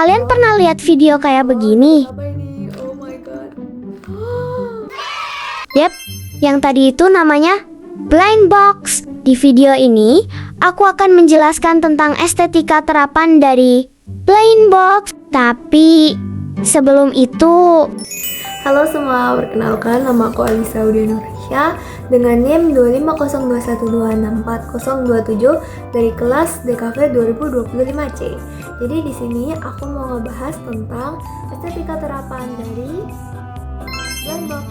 Kalian pernah lihat video kayak begini? Apa ini? Oh my god. Yep, yang tadi itu namanya blind box. Di video ini, aku akan menjelaskan tentang estetika terapan dari blind box. Tapi sebelum itu, Halo semua, perkenalkan nama aku Alisa Udia Nurisya dengan NIM 25012644027 dari kelas DKV 2025C. Jadi di sini aku mau ngebahas tentang estetika terapan dari blind box.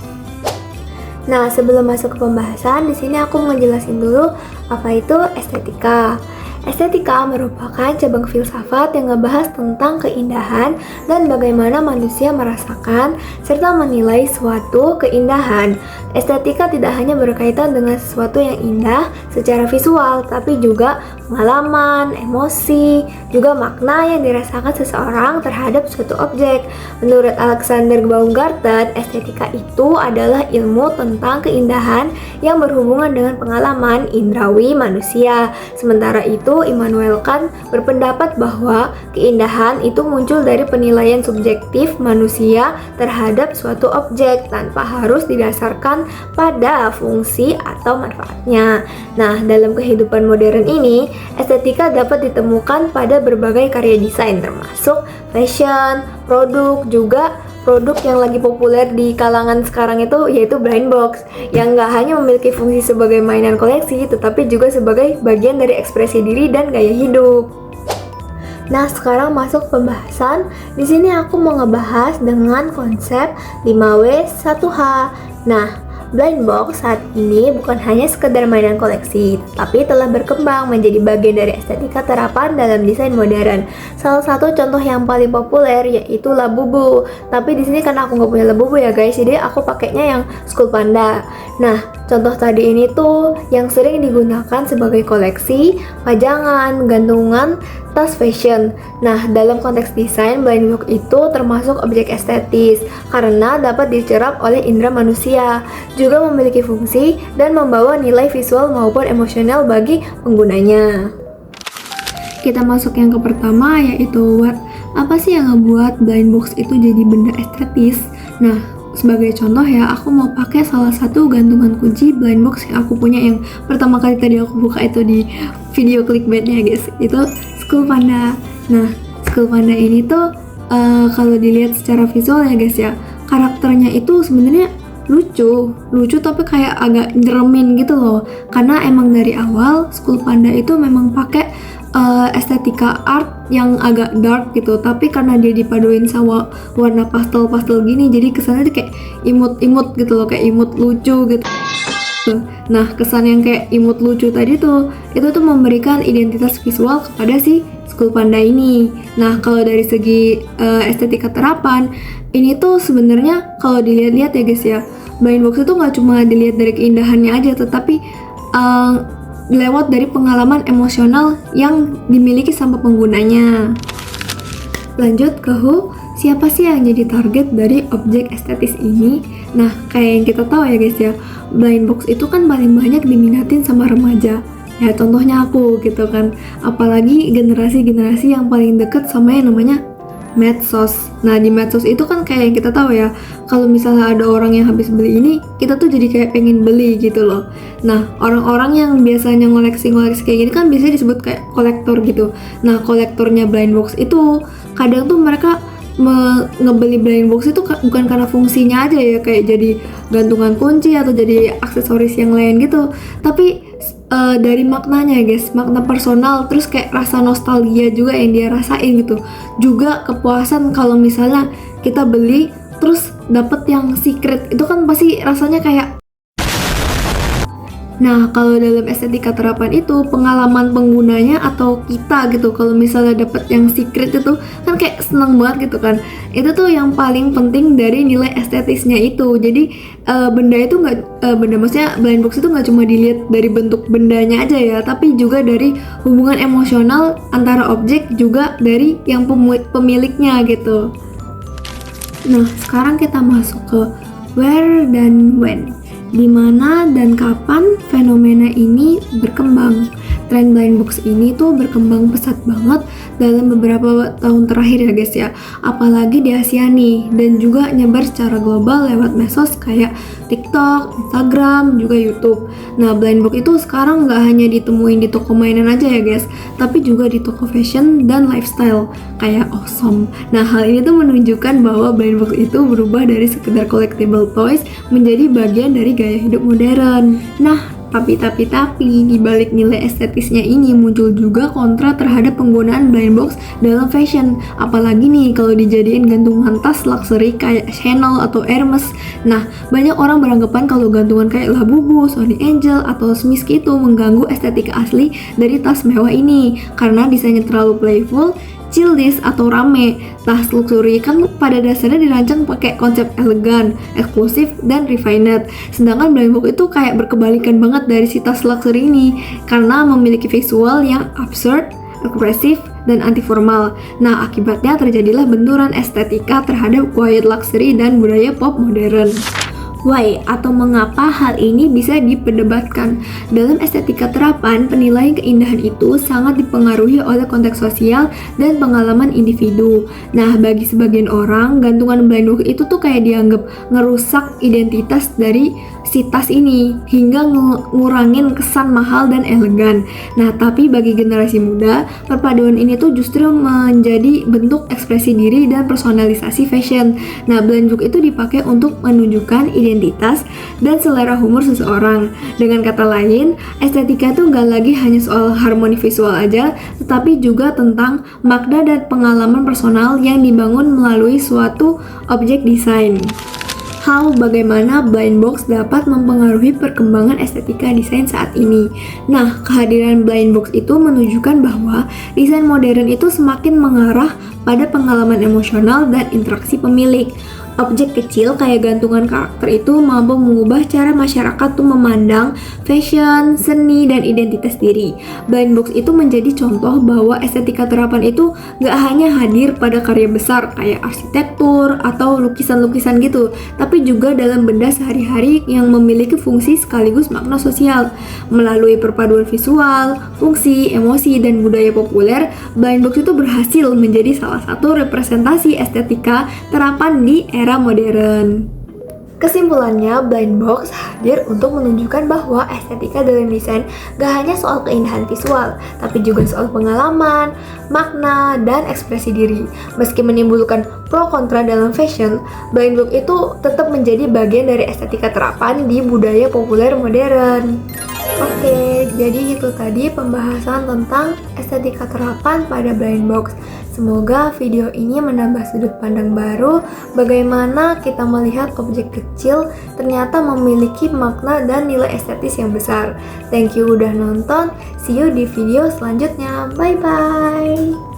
Nah, sebelum masuk ke pembahasan, di sini aku mau jelasin dulu apa itu estetika. Estetika merupakan cabang filsafat yang ngebahas tentang keindahan dan bagaimana manusia merasakan serta menilai suatu keindahan. Estetika tidak hanya berkaitan dengan sesuatu yang indah secara visual, tapi juga pengalaman, emosi, juga makna yang dirasakan seseorang terhadap suatu objek. Menurut Alexander Baumgarten, estetika itu adalah ilmu tentang keindahan yang berhubungan dengan pengalaman indrawi manusia. Sementara itu, Immanuel Kant berpendapat bahwa keindahan itu muncul dari penilaian subjektif manusia terhadap suatu objek tanpa harus didasarkan pada fungsi atau manfaatnya. Nah, dalam kehidupan modern ini, estetika dapat ditemukan pada berbagai karya desain termasuk fashion, produk, juga produk yang lagi populer di kalangan sekarang itu yaitu blind box yang nggak hanya memiliki fungsi sebagai mainan koleksi tetapi juga sebagai bagian dari ekspresi diri dan gaya hidup. Nah, sekarang masuk pembahasan. Di sini aku mau ngebahas dengan konsep 5W 1H. Nah, blind box saat ini bukan hanya sekedar mainan koleksi, tapi telah berkembang menjadi bagian dari estetika terapan dalam desain modern. Salah satu contoh yang paling populer yaitu Labubu. Tapi di sini karena aku nggak punya Labubu ya guys, jadi aku pakainya yang School Panda. Nah, contoh tadi ini tuh yang sering digunakan sebagai koleksi, pajangan, gantungan, tas fashion. Nah, dalam konteks desain, blind box itu termasuk objek estetis karena dapat dicerap oleh indera manusia, juga memiliki fungsi dan membawa nilai visual maupun emosional bagi penggunanya. Kita masuk yang ke pertama yaitu apa sih yang ngebuat blind box itu jadi benda estetis? Nah, sebagai contoh ya, aku mau pakai salah satu gantungan kunci blind box yang aku punya yang pertama kali tadi aku buka itu di video clickbaitnya guys, itu School Panda. Nah, School Panda ini tuh kalau dilihat secara visual ya guys ya, karakternya itu sebenarnya lucu tapi kayak agak nyeremin gitu loh, karena emang dari awal School Panda itu memang pakai estetika art yang agak dark gitu, tapi karena dia dipaduin sama warna pastel gini, jadi kesannya tuh kayak imut gitu loh, kayak imut lucu gitu. Nah, kesan yang kayak imut lucu tadi tuh, itu tuh memberikan identitas visual kepada si School Panda ini. Nah, kalau dari segi estetika terapan, ini tuh sebenarnya kalau dilihat-lihat ya guys ya, blind box itu nggak cuma dilihat dari keindahannya aja, tetapi lewat dari pengalaman emosional yang dimiliki sama penggunanya. Lanjut ke siapa sih yang jadi target dari objek estetis ini? Nah, kayak yang kita tahu ya guys ya, blind box itu kan paling banyak diminatin sama remaja. Ya contohnya aku gitu kan, apalagi generasi-generasi yang paling deket sama yang namanya medsos. Nah, di medsos itu kan kayak yang kita tahu ya, kalau misalnya ada orang yang habis beli ini, kita tuh jadi kayak pengen beli gitu loh. Nah, orang-orang yang biasanya ngoleksi kayak gini kan biasanya disebut kayak kolektor gitu. Nah, kolektornya blind box itu kadang tuh mereka ngebeli blind box itu bukan karena fungsinya aja ya, kayak jadi gantungan kunci atau jadi aksesoris yang lain gitu, tapi dari maknanya guys, makna personal, terus kayak rasa nostalgia juga yang dia rasain gitu, juga kepuasan kalau misalnya kita beli terus dapet yang secret, itu kan pasti rasanya kayak. Nah, kalau dalam estetika terapan itu, pengalaman penggunanya atau kita gitu, kalau misalnya dapet yang secret itu kan kayak seneng banget gitu kan. Itu tuh yang paling penting dari nilai estetisnya itu. Jadi benda itu maksudnya blind box itu nggak cuma dilihat dari bentuk bendanya aja ya, tapi juga dari hubungan emosional antara objek juga dari yang pemiliknya gitu. Nah, sekarang kita masuk ke where dan when. Di mana dan kapan fenomena ini berkembang. tren blind box ini tuh berkembang pesat banget dalam beberapa tahun terakhir ya guys ya. Apalagi di Asia nih, dan juga nyebar secara global lewat medsos kayak TikTok, Instagram, juga YouTube. Nah, blind box itu sekarang nggak hanya ditemuin di toko mainan aja ya guys, tapi juga di toko fashion dan lifestyle kayak Awesome. Nah, hal ini tuh menunjukkan bahwa blind box itu berubah dari sekedar collectible toys menjadi bagian dari gaya hidup modern. Nah, tapi di balik nilai estetisnya ini muncul juga kontra terhadap penggunaan blind box dalam fashion. Apalagi nih kalau dijadiin gantungan tas luxury kayak Chanel atau Hermes. Nah, banyak orang beranggapan kalau gantungan kayak Labubu, Sony Angel, atau Smith itu mengganggu estetika asli dari tas mewah ini karena desainnya terlalu playful, childish atau rame. Tas luxury kan pada dasarnya dirancang pakai konsep elegan, eksklusif, dan refined. Sedangkan blind box itu kayak berkebalikan banget dari si tas luxury ini karena memiliki visual yang absurd, agresif, dan anti formal. Nah, akibatnya terjadilah benturan estetika terhadap quiet luxury dan budaya pop modern. Why atau mengapa hal ini bisa diperdebatkan? Dalam estetika terapan, penilaian keindahan itu sangat dipengaruhi oleh konteks sosial dan pengalaman individu. Nah, bagi sebagian orang, gantungan blind box itu tuh kayak dianggap ngerusak identitas dari si tas ini hingga ngurangin kesan mahal dan elegan. Nah, tapi bagi generasi muda, perpaduan ini tuh justru menjadi bentuk ekspresi diri dan personalisasi fashion. Nah, blind box itu dipakai untuk menunjukkan identitas dan selera humor seseorang. Dengan kata lain, estetika tuh nggak lagi hanya soal harmoni visual aja, tetapi juga tentang makna dan pengalaman personal yang dibangun melalui suatu objek desain. Bagaimana blind box dapat mempengaruhi perkembangan estetika desain saat ini. Nah, kehadiran blind box itu menunjukkan bahwa desain modern itu semakin mengarah pada pengalaman emosional dan interaksi pemilik. Objek kecil kayak gantungan karakter itu mampu mengubah cara masyarakat tuh memandang fashion, seni, dan identitas diri. Blind box itu menjadi contoh bahwa estetika terapan itu gak hanya hadir pada karya besar kayak arsitektur atau lukisan-lukisan gitu, tapi juga dalam benda sehari-hari yang memiliki fungsi sekaligus makna sosial. Melalui perpaduan visual, fungsi, emosi, dan budaya populer, blind box itu berhasil menjadi salah satu representasi estetika terapan di era modern. Kesimpulannya, blind box hadir untuk menunjukkan bahwa estetika dalam desain gak hanya soal keindahan visual, tapi juga soal pengalaman, makna, dan ekspresi diri. Meski menimbulkan pro kontra dalam fashion, blind box itu tetap menjadi bagian dari estetika terapan di budaya populer modern. Oke, jadi itu tadi pembahasan tentang estetika terapan pada blind box. Semoga video ini menambah sudut pandang baru bagaimana kita melihat objek kecil ternyata memiliki makna dan nilai estetis yang besar. Thank you udah nonton, see you di video selanjutnya, bye bye.